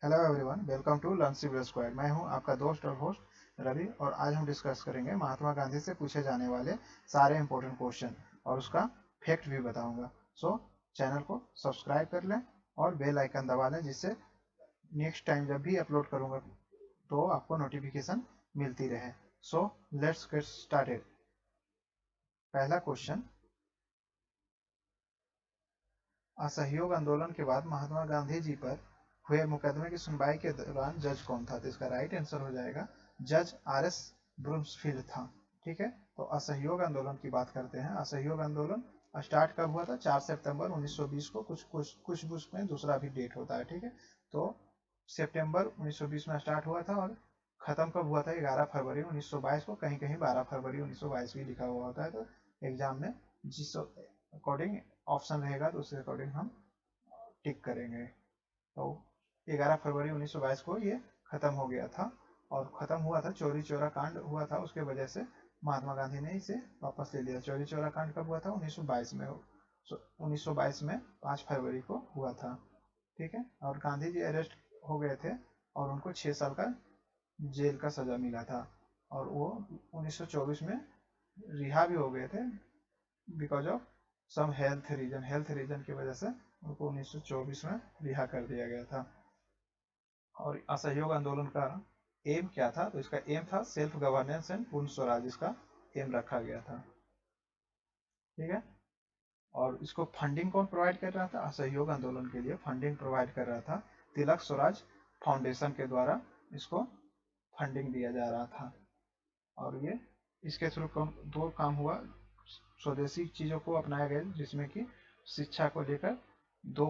Hello everyone, welcome to learn civil square. मैं हूं आपका दोस्त और होस्ट रवि, और आज हम डिस्कस करेंगे महात्मा गांधी से पूछे जाने वाले सारे इंपॉर्टेंट क्वेश्चन और उसका फैक्ट भी बताऊंगा। सो चैनल को सब्सक्राइब कर लें और बेल आइकन दबा लें, जिससे नेक्स्ट टाइम जब भी अपलोड करूंगा तो आपको नोटिफिकेशन मिलती रहे। So let's get started. पहला क्वेश्चन, असहयोग आंदोलन के बाद महात्मा गांधी जी पर हुए मुकदमे की सुनवाई के दौरान जज कौन था? तो इसका राइट आंसर हो जाएगा जज आर एस ब्रूमफील्ड था। ठीक है, तो असहयोग आंदोलन की बात करते हैं। असहयोग आंदोलन स्टार्ट कब हुआ था? 4 सितंबर 1920 को। कुछ बुक में दूसरा भी डेट होता है। ठीक है, तो सितंबर 1920 में स्टार्ट हुआ था और खत्म कब हुआ था? 11 फरवरी 1922 को। कहीं कहीं 12 फरवरी 1922 भी लिखा हुआ होता है, तो एग्जाम में जिस अकॉर्डिंग ऑप्शन रहेगा तो उसके अकॉर्डिंग हम टिक करेंगे। तो 11 फरवरी 1922 को ये खत्म हो गया था, और खत्म हुआ था, चौरी चौरा कांड हुआ था, उसके वजह से महात्मा गांधी ने इसे वापस ले लिया। चौरी चौरा कांड कब हुआ था? 1922 में। 1922 में 5 फरवरी को हुआ था। ठीक है, और गांधी जी अरेस्ट हो गए थे और उनको 6 साल का जेल का सजा मिला था, और वो 1924 में रिहा भी हो गए थे because of some health reason की वजह से उनको 1924 में रिहा कर दिया गया था। और असहयोग आंदोलन का एम क्या था? तो इसका एम था सेल्फ गवर्नेंस एंड पूर्ण स्वराज, इसका एम रखा गया था। ठीक है, और इसको फंडिंग कौन प्रोवाइड कर रहा था? असहयोग आंदोलन के लिए फंडिंग प्रोवाइड कर रहा था तिलक स्वराज फाउंडेशन के द्वारा। इसको फंडिंग दिया जा रहा था, और ये इसके थ्रू दो काम हुआ। स्वदेशी चीज़ों को अपनाया गया, जिसमें कि शिक्षा को लेकर दो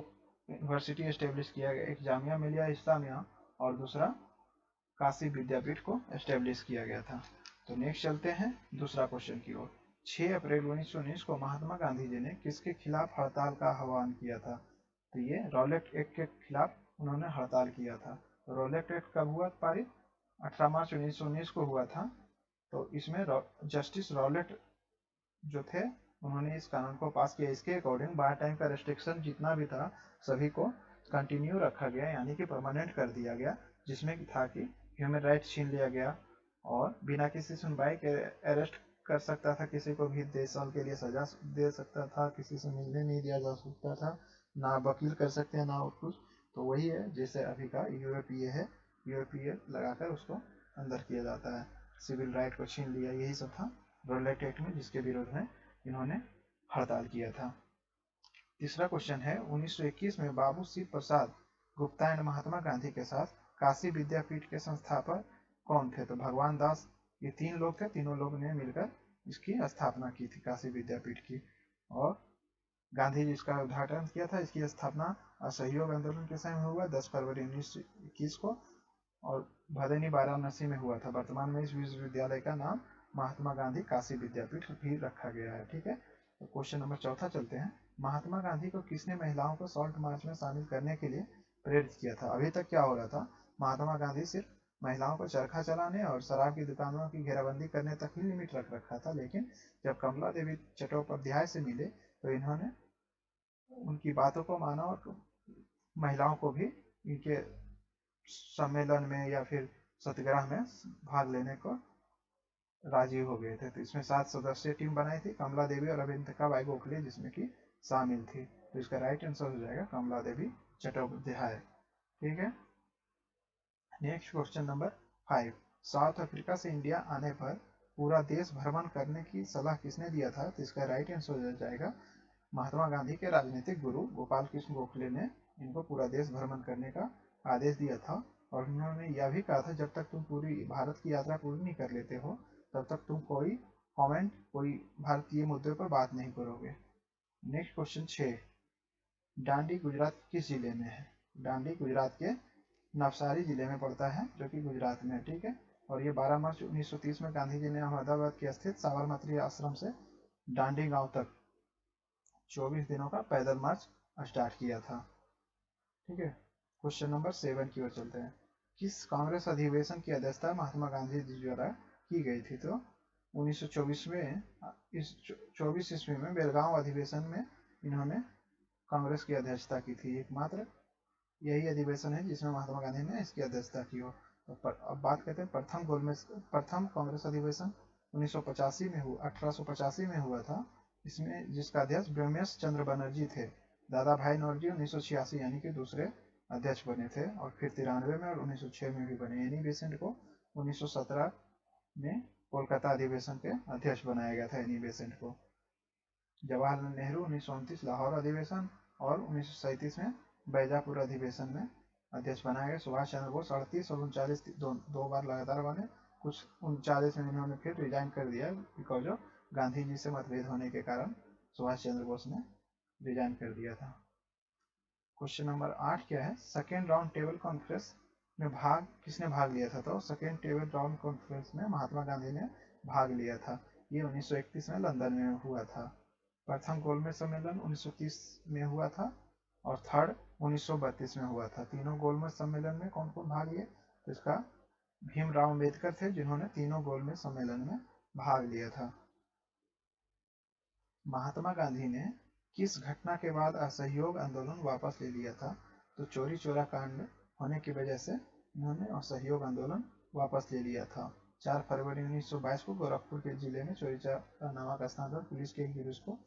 यूनिवर्सिटी एस्टेब्लिश किया गया, एक जामिया मिलिया इस्लामिया और दूसरा काशी विद्यापीठ को एस्टेब्लिश किया गया था। तो नेक्स्ट चलते हैं दूसरा क्वेश्चन की ओर। 6 अप्रैल 1919 को महात्मा गांधी जी ने किसके खिलाफ हड़ताल का आह्वान किया था? तो ये रॉलेट एक्ट के खिलाफ उन्होंने हड़ताल किया था। तो रॉलेट एक्ट कब हुआ पारित? 18 मार्च 1919 को हुआ था। तो इसमें जस्टिस रॉलेट जो थे, उन्होंने इस कानून को पास किया। इसके अकॉर्डिंग बार टाइम का रेस्ट्रिक्शन जितना भी था सभी को कंटिन्यू रखा गया, यानी कि परमानेंट कर दिया गया, जिसमें था कि ह्यूमन राइट छीन लिया गया और बिना किसी सुनवाई के अरेस्ट कर सकता था किसी को भी, 10 साल के लिए सजा दे सकता था, किसी से मिलने नहीं दिया जा सकता था, ना वकील कर सकते हैं ना और कुछ। तो वही है जैसे अभी का यूरोपीय है, यूरोपीय लगाकर उसको अंदर किया जाता है। सिविल राइट को छीन लिया, यही सब था रॉलेट एक्ट में, जिसके विरोध में इन्होंने हड़ताल किया था। तीसरा क्वेश्चन है, 1921 में बाबू शिव प्रसाद गुप्ता एंड महात्मा गांधी के साथ काशी विद्यापीठ के संस्थापक कौन थे? तो भगवान दास, ये 3 लोग थे। तीनों लोग ने मिलकर इसकी स्थापना की थी, काशी विद्यापीठ की। और गांधी जी इसका उद्घाटन किया था। इसकी स्थापना असहयोग आंदोलन के समय हुआ 10 फरवरी 1921 को, और भदैनी वाराणसी में हुआ था। वर्तमान में इस विश्वविद्यालय का नाम महात्मा गांधी काशी विद्यापीठ भी रखा गया है। ठीक है, तो क्वेश्चन नंबर चौथा चलते हैं। महात्मा गांधी को किसने महिलाओं को सॉल्ट मार्च में शामिल करने के लिए प्रेरित किया था? अभी तक क्या हो रहा था? महात्मा गांधी सिर्फ महिलाओं को चरखा चलाने और शराब की दुकानों की घेराबंदी करने तक ही लिमिट रख रखा था, लेकिन जब कमला देवी चट्टोपाध्याय से मिले तो इन्होंने उनकी बातों को माना और महिलाओं को भी इनके सम्मेलन में या फिर सत्याग्रह में भाग लेने को राजी हो गए थे। तो इसमें 7 सदस्यीय टीम बनाई थी, कमला देवी और अभिनंदन बाई गोखले जिसमें कि शामिल थी। तो इसका राइट आंसर हो जाएगा कमला देवी चट्टोपाध्याय। ठीक है, next question number 5। South Africa से इंडिया आने पर पूरा देश भ्रमण करने की सलाह किसने दिया था? तो इसका राइट आंसर हो जाएगा महात्मा गांधी के राजनीतिक गुरु गोपाल कृष्ण गोखले ने इनको पूरा देश भ्रमण करने का आदेश दिया था। और उन्होंने यह भी कहा था, जब तक तुम पूरी भारत की यात्रा पूरी नहीं कर लेते हो तब तक तुम कोई भारतीय मुद्दे पर बात नहीं करोगे। Next question 6। डांडी गुजरात किस जिले में है? डांडी गुजरात के नवसारी जिले में पड़ता है, जो कि गुजरात में है। ठीक है, और ये 12 मार्च 1930 में गांधी जी ने अहमदाबाद के स्थित साबरमती आश्रम से डांडी गांव तक 24 दिनों का पैदल मार्च स्टार्ट किया था। ठीक है, क्वेश्चन नंबर 7 की ओर चलते हैं। किस कांग्रेस अधिवेशन की अध्यक्षता महात्मा गांधी जी द्वारा की गई थी? तो 1924 में, इस 24 ईस्वी में बेलगांव अधिवेशन में इन्होंने कांग्रेस की अध्यक्षता की थी एकमात्र यही अधिवेशन है जिसमें महात्मा गांधी ने इसकी अध्यक्षता की हो। तो अब बात करते हैं प्रथम कांग्रेस अधिवेशन 1985 में हुआ, 1885 में हुआ था। इसमें जिसका अध्यक्ष ब्रह्मेश चंद्र बनर्जी थे। दादा भाई नौरोजी 1986 यानी कि दूसरे अध्यक्ष बने थे, और फिर 93 में और 1906 में भी बने। एनी बेसेंट को 1917 में कोलकाता अधिवेशन के अध्यक्ष बनाया गया था। एनी बेसेंट को जवाहरलाल नेहरू 1929 लाहौर अधिवेशन और 1937 में बैजापुर अधिवेशन में अध्यक्ष बनाया गया। सुभाष चंद्र बोस 38 और 39 दो बार लगातार बने। कुछ 39 में इन्होंने फिर रिजाइन कर दिया बिकॉज ऑफ गांधी जी से मतभेद होने के कारण सुभाष चंद्र बोस ने रिजाइन कर दिया था। क्वेश्चन नंबर 8 क्या है, सेकेंड राउंड टेबल कॉन्फ्रेंस में किसने भाग लिया था? तो सेकेंड टेबल राउंड कॉन्फ्रेंस में महात्मा गांधी ने भाग लिया था। ये 1931 में लंदन में हुआ था। प्रथम गोलमेज सम्मेलन 1930 में हुआ था और थर्ड 1932 में हुआ था। तीनों गोलमेज सम्मेलन में कौन कौन भाग लिए? तो इसका भीमराव अम्बेडकर थे जिन्होंने तीनों गोलमेज सम्मेलन में भाग लिया था। महात्मा गांधी ने किस घटना के बाद असहयोग आंदोलन वापस ले लिया था? तो चोरी चोरा कांड होने की वजह से उन्होंने असहयोग आंदोलन वापस ले लिया था। 4 फरवरी 1922 को गोरखपुर के जिले में चोरी चोरा नामक स्थान पर पुलिस के एक जुलूस को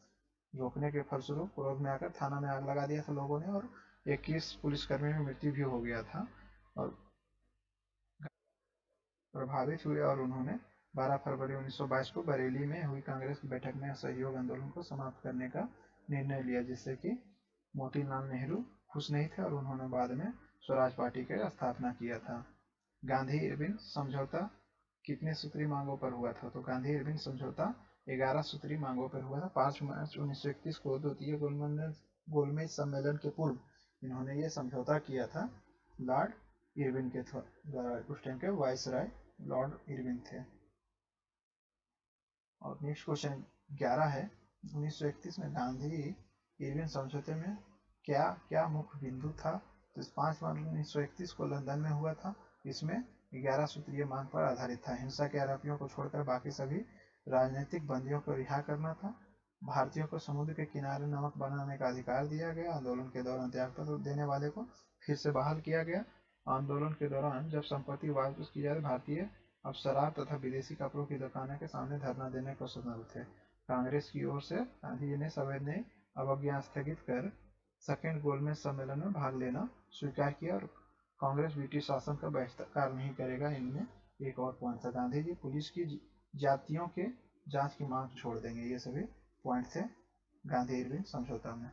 रोकने के फलस्वरूप क्रोध में आकर थाना में आग लगा दिया था लोगों ने, और 21 पुलिसकर्मी की मृत्यु भी हो गया था और प्रभावित हुए, और उन्होंने 12 फरवरी 1922 को बरेली में हुई कांग्रेस की बैठक में असहयोग आंदोलन को समाप्त करने का निर्णय लिया, जिससे कि मोतीलाल नेहरू खुश नहीं थे और उन्होंने बाद में स्वराज पार्टी की स्थापना किया था। गांधी इरविन समझौता कितने सूत्री मांगों पर हुआ था? तो गांधी इरविन समझौता 11 सूत्री मांगों पर हुआ था। 5 मार्च 1931 को द्वितीय गोलमेज सम्मेलन के पूर्व इन्होंने ये समझौता किया था लॉर्ड इरविन के द्वारा। उस टाइम के वाइसराय लॉर्ड इरविन थे। और नेक्स्ट क्वेश्चन 11 है, 1931 में गांधी इरविन समझौते में क्या क्या मुख्य बिंदु था? तो 5 मार्च 1931 को लंदन में हुआ था। इसमें 11 सूत्रीय मांग पर आधारित था। हिंसा के आरोपियों को छोड़कर बाकी सभी राजनीतिक बंदियों को रिहा करना था। भारतीयों को समुद्र के किनारे नमक बनाने का अधिकार दिया गया। आंदोलन के दौरान त्यागपत्र देने वाले को फिर से बहाल किया गया। आंदोलन के दौरान जब संपत्ति वापस की जाए, भारतीय अब शराब तथा विदेशी कपड़ों की दुकानों के सामने धरना देने को स्वतंत्र थे। कांग्रेस की ओर से गांधी जी ने सवैतनिक अवज्ञा स्थगित कर सेकेंड गोलमेज सम्मेलन में भाग लेना स्वीकार किया और कांग्रेस ब्रिटिश शासन का बहिष्कार नहीं करेगा। इनमें एक और पॉइंट था। गांधी जी पुलिस की जातियों के जांच की मांग छोड़ देंगे। ये सभी पॉइंट थे गांधी इरविन समझौता में।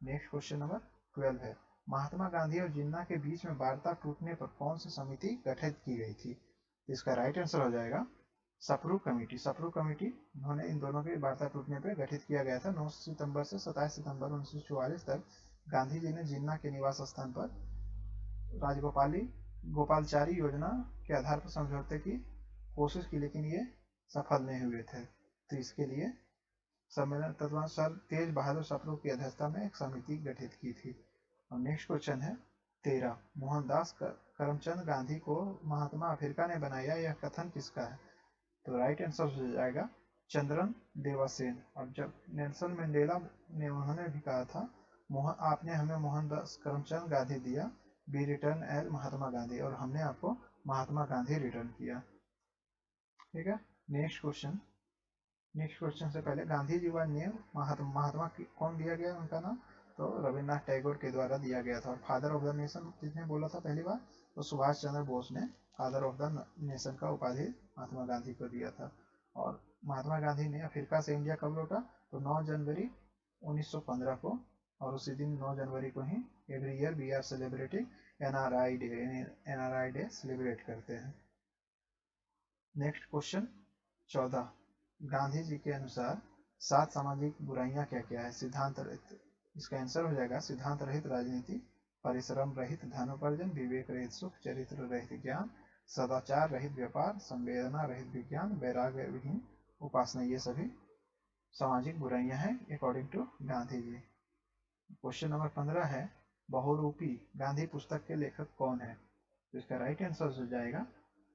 नेक्स्ट क्वेश्चन नंबर 12 है, महात्मा गांधी और जिन्ना के बीच में वार्ता टूटने पर कौन सी समिति गठित की गई थी? इसका राइट आंसर हो जाएगा सप्रू कमेटी। सप्रू कमेटी उन्होंने इन दोनों की वार्ता टूटने पर गठित किया गया था। 9 सितंबर से 27 सितंबर 1944 तक गांधी जी ने जिन्ना के निवास स्थान पर गोपालचारी योजना के आधार पर समझौते की कोशिश की, लेकिन ये सफल नहीं हुए थे। तो इसके लिए सम्मेलन तदनुसार तेज बहादुर सप्रू की अध्यक्षता में एक समिति गठित की थी। और नेक्स्ट क्वेश्चन है 13, मोहनदास करमचंद गांधी को महात्मा अफ्रीका ने बनाया, यह कथन किसका है? तो राइट आंसर हो जाएगा चंद्रन देवासेन। और जब नेल्सन मंडेला ने उन्होंने भी कहा था, आपने हमें मोहनदास करमचंद गांधी दिया, B return as Mahatma Gandhi, और हमने आपको महात्मा गांधी रिटर्न किया। ठीक है। नेक्स्ट क्वेश्चन से पहले गांधी जी व नेम महात्मा कौन दिया गया उनका नाम? तो रविन्द्रनाथ टैगोर के द्वारा दिया गया था। और फादर ऑफ द नेशन किसने बोला था पहली बार? तो सुभाष चंद्र बोस ने फादर ऑफ द नेशन का उपाधि महात्मा गांधी को दिया था। और महात्मा गांधी ने अफ्रीका से इंडिया कब लौटा? तो 9 जनवरी 1915 को, और उसी दिन 9 जनवरी को ही every year we are celebrating NRI day celebrate करते हैं। नेक्स्ट क्वेश्चन 14, गांधी जी के अनुसार 7 सामाजिक बुराइयां क्या क्या है? सिद्धांत रहित, इसका आंसर हो जाएगा सिद्धांत रहित राजनीति, परिश्रम रहित धनोपार्जन, विवेक रहित सुख, चरित्र रहित ज्ञान, सदाचार रहित व्यापार, संवेदना रहित विज्ञान, वैराग्य विहीन उपासना। ये सभी सामाजिक बुराइयां हैं according to Gandhi ji. Question number 15 है, बहुरूपी गांधी पुस्तक के लेखक कौन है? तो इसका राइट आंसर हो जाएगा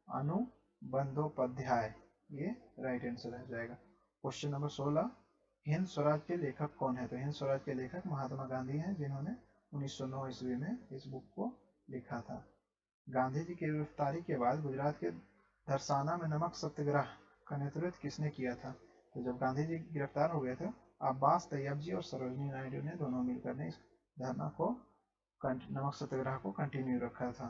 अनु बंदोपाध्याय। ये राइट आंसर हो जाएगा। क्वेश्चन नंबर 16, हिंद स्वराज के लेखक कौन है? तो हिंद स्वराज के लेखक महात्मा गांधी हैं, जिन्होंने 1909 ईस्वी में इस बुक को लिखा था। गांधी जी की गिरफ्तारी के बाद गुजरात के धरसाना में नमक सत्याग्रह का नेतृत्व किसने किया था? तो जब गांधी जी गिरफ्तार हो गए थे, अब्बास तैयब जी और सरोजनी नायडू ने दोनों मिलकर ने इस धरना को, नमक सत्याग्रह को कंटिन्यू रखा था।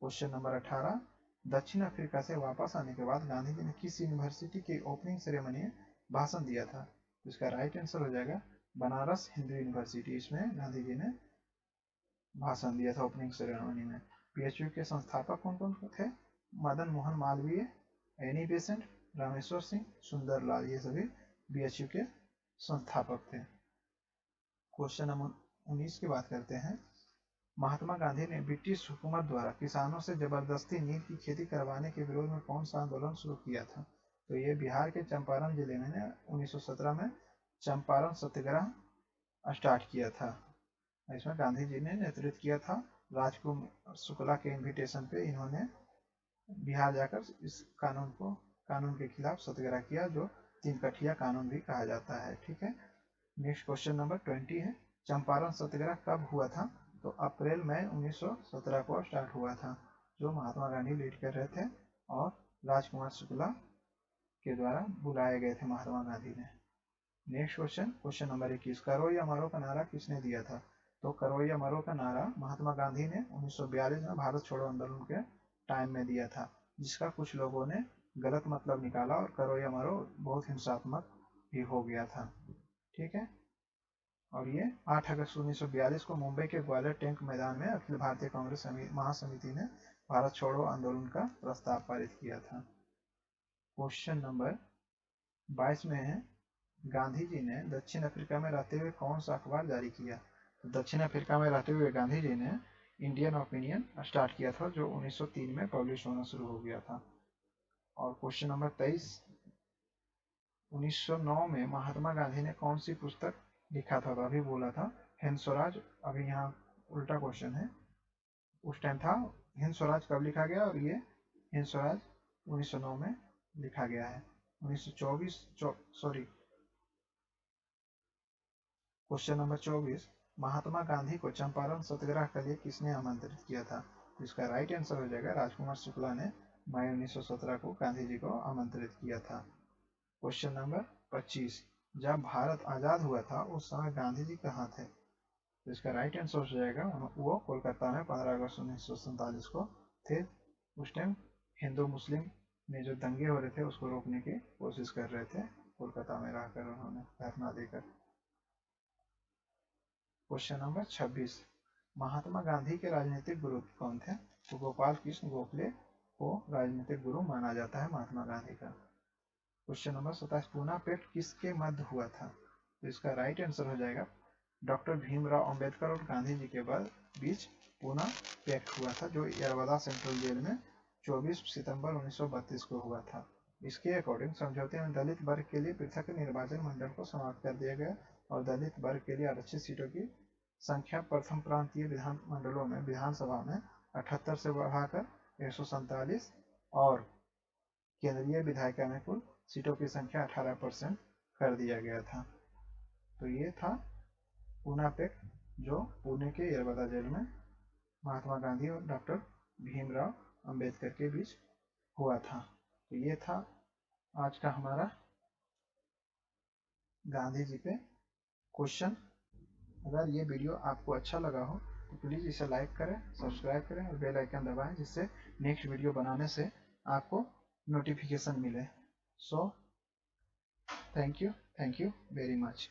क्वेश्चन नंबर 18, दक्षिण अफ्रीका से वापस आने के बाद गांधी जी ने किस यूनिवर्सिटी की ओपनिंग सेरेमनी में भाषण दिया था? तो इसका राइट आंसर हो जाएगा बनारस हिंदू यूनिवर्सिटी। इसमें गांधी जी ने भाषण दिया था ओपनिंग सेरेमनी में। बीएचयू के संस्थापक कौन कौन थे? मदन मोहन मालवीय, एनी बेसेंट, रामेश्वर सिंह, सुंदरलाल, ये सभी बीएचयू के संस्थापक थे। क्वेश्चन नंबर 19 की बात करते हैं। महात्मा गांधी ने ब्रिटिश हुकूमत द्वारा किसानों से जबरदस्ती नील की खेती करवाने के विरोध में कौन सा आंदोलन शुरू किया था? तो ये बिहार के चंपारण जिले में 1917 में चंपारण सत्याग्रह स्टार्ट किया था। इसमें गांधी जी ने नेतृत्व किया था। राजकुमार शुक्ला के इनविटेशन पे इन्होंने बिहार जाकर इस कानून के खिलाफ सत्याग्रह किया, जो 3 कठिया कानून भी कहा जाता है। ठीक है। नेक्स्ट क्वेश्चन नंबर 20 है, चंपारण सत्याग्रह कब हुआ था? तो अप्रैल मई 1917 को स्टार्ट हुआ था, जो महात्मा गांधी लीड कर रहे थे और राजकुमार शुक्ला के द्वारा बुलाए गए थे महात्मा गांधी ने। नेक्स्ट क्वेश्चन नंबर 21, करो या मरो का नारा किसने दिया था? तो करो या मरो का नारा महात्मा गांधी ने 1942 में भारत छोड़ो आंदोलन के टाइम में दिया था, जिसका कुछ लोगों ने गलत मतलब निकाला और करो या मरो बहुत हिंसात्मक भी हो गया था। ठीक है। और ये 8 अगस्त 1942 को मुंबई के ग्वालियर टैंक मैदान में अखिल भारतीय कांग्रेस महासमिति ने भारत छोड़ो आंदोलन का प्रस्ताव पारित किया था। क्वेश्चन नंबर 22 में है, गांधी जी ने दक्षिण अफ्रीका में रहते हुए कौन सा अखबार जारी किया? तो दक्षिण अफ्रीका में रहते हुए गांधी जी ने इंडियन ओपिनियन स्टार्ट किया था, जो 1903 में पब्लिश होना शुरू हो गया था। और क्वेश्चन नंबर 23, 1909 में महात्मा गांधी ने कौन सी पुस्तक लिखा था? तो अभी बोला था हिंद स्वराज, अभी यहाँ उल्टा क्वेश्चन है। उस टाइम था हिंद स्वराज कब लिखा गया, और ये हिंद स्वराज 1909 में लिखा गया है। 1924 sorry, question number 24, Mahatma Gandhi को चंपारण सत्याग्रह के लिए किसने आमंत्रित किया था? तो इसका राइट आंसर हो जाएगा राजकुमार शुक्ला ने मई 1917 को गांधी जी को आमंत्रित किया था। क्वेश्चन नंबर 25, जब भारत आजाद हुआ था उस समय गांधी जी कहाँ थे? तो इसका राइट आंसर हो जाएगा वो कोलकाता में 15 अगस्त 1947 को थे। उस टाइम हिंदू मुस्लिम में जो दंगे हो रहे थे उसको रोकने की कोशिश कर रहे थे, कोलकाता में रहकर उन्होंने धरना देकर। क्वेश्चन नंबर 26, महात्मा गांधी के राजनीतिक गुरु कौन थे? तो गोपाल कृष्ण गोखले को राजनीतिक गुरु माना जाता है महात्मा गांधी का। क्वेश्चन नंबर 27, पूना पैक्ट किसके मध्य हुआ था? तो इसका राइट आंसर हो जाएगा डॉक्टर भीमराव अंबेडकर और गांधी जी के बीच पूना पैक्ट हुआ था, जो यरवदा सेंट्रल जेल में 24 सितंबर 1932 को हुआ था। इसके अकॉर्डिंग समझौते में दलित वर्ग के लिए पृथक निर्वाचन मंडल को समाप्त कर दिया गया और दलित वर्ग के लिए आरक्षित सीटों की संख्या प्रथम प्रांतीय विधान मंडलों में विधानसभा में 78 से बढ़ाकर 147 और केंद्रीय विधायिका में कुल सीटों की संख्या 18% कर दिया गया था। तो ये था पूना पैक्ट, जो पुणे के यरवदा जेल में महात्मा गांधी और डॉक्टर भीमराव अंबेडकर के बीच हुआ था। तो ये था आज का हमारा गांधी जी पे क्वेश्चन। अगर ये वीडियो आपको अच्छा लगा हो तो प्लीज़ इसे लाइक करें, सब्सक्राइब करें और बेल आइकन दबाएं, जिससे नेक्स्ट वीडियो बनाने से आपको नोटिफिकेशन मिले। So thank you very much.